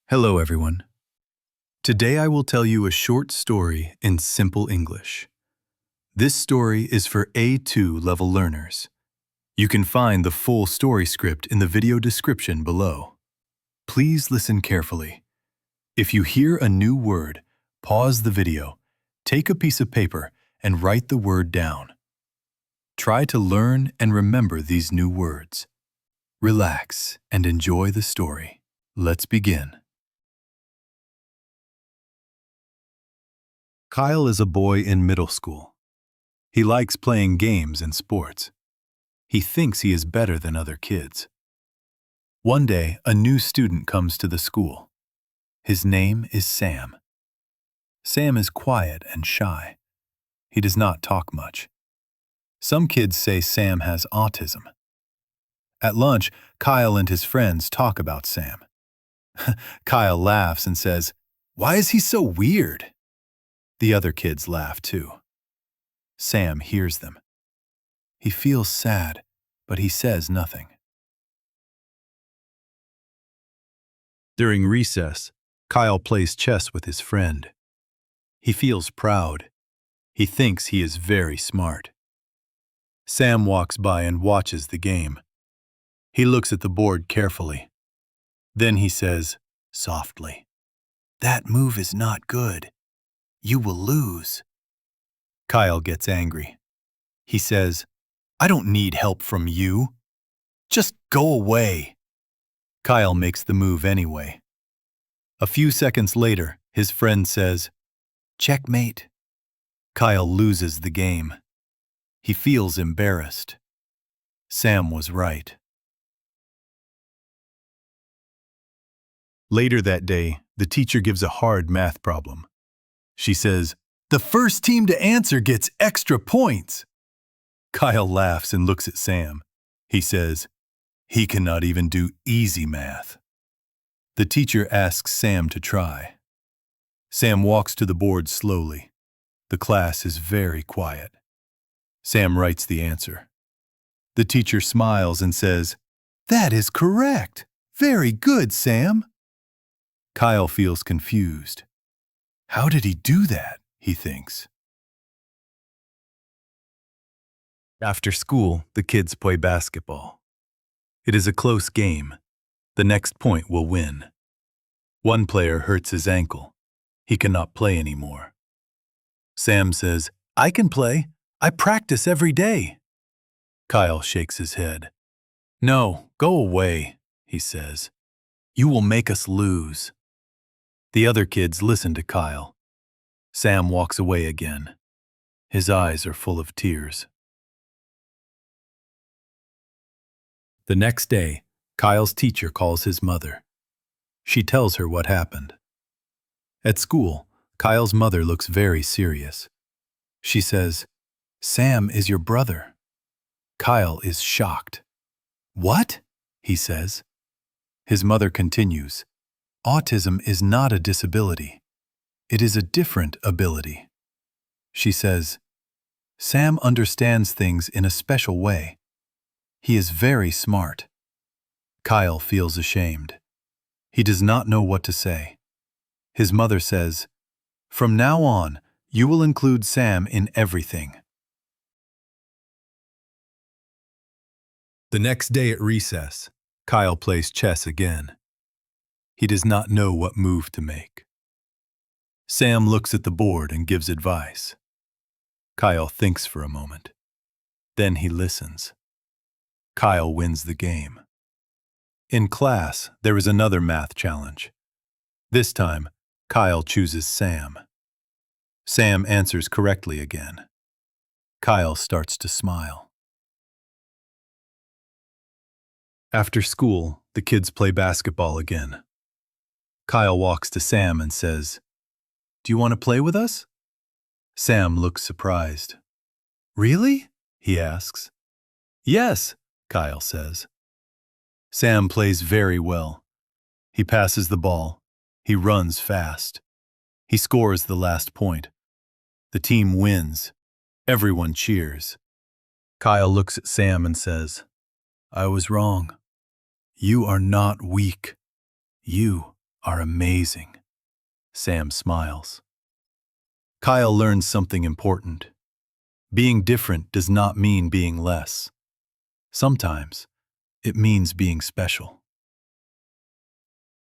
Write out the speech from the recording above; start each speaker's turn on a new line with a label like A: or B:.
A: Hello, everyone. Today I will tell you a short story in simple English. This story is for A2 level learners. You can find the full story script in the video description below. Please listen carefully. If you hear a new word, pause the video, take a piece of paper, and write the word down. Try to learn and remember these new words. Relax and enjoy the story. Let's begin. Kyle is a boy in middle school. He likes playing games and sports. He thinks he is better than other kids. One day, a new student comes to the school. His name is Sam. Sam is quiet and shy. He does not talk much. Some kids say Sam has autism. At lunch, Kyle and his friends talk about Sam. Kyle laughs and says, "Why is he so weird?" The other kids laugh too. Sam hears them. He feels sad, but he says nothing. During recess, Kyle plays chess with his friend. He feels proud. He thinks he is very smart. Sam walks by and watches the game. He looks at the board carefully. Then he says, softly, "That move is not good. You will lose." Kyle gets angry. He says, "I don't need help from you. Just go away." Kyle makes the move anyway. A few seconds later, his friend says, "Checkmate." Kyle loses the game. He feels embarrassed. Sam was right. Later that day, the teacher gives a hard math problem. She says, "The first team to answer gets extra points." Kyle laughs and looks at Sam. He says, "He cannot even do easy math." The teacher asks Sam to try. Sam walks to the board slowly. The class is very quiet. Sam writes the answer. The teacher smiles and says, "That is correct. Very good, Sam." Kyle feels confused. How did he do that? He thinks. After school, the kids play basketball. It is a close game. The next point will win. One player hurts his ankle. He cannot play anymore. Sam says, "I can play. I practice every day." Kyle shakes his head. "No, go away," he says. "You will make us lose." The other kids listen to Kyle. Sam walks away again. His eyes are full of tears. The next day, Kyle's teacher calls his mother. She tells her what happened. At school, Kyle's mother looks very serious. She says, "Sam is your brother." Kyle is shocked. "What?" he says. His mother continues, "Autism is not a disability. It is a different ability." She says, "Sam understands things in a special way. He is very smart." Kyle feels ashamed. He does not know what to say. His mother says, "From now on, you will include Sam in everything." The next day at recess, Kyle plays chess again. He does not know what move to make. Sam looks at the board and gives advice. Kyle thinks for a moment. Then he listens. Kyle wins the game. In class, there is another math challenge. This time, Kyle chooses Sam. Sam answers correctly again. Kyle starts to smile. After school, the kids play basketball again. Kyle walks to Sam and says, "Do you want to play with us?" Sam looks surprised. "Really?" he asks. "Yes," Kyle says. Sam plays very well. He passes the ball. He runs fast. He scores the last point. The team wins. Everyone cheers. Kyle looks at Sam and says, "I was wrong. You are not weak. You are amazing. Sam smiles. Kyle learns something important. Being different does not mean being less. Sometimes, it means being special.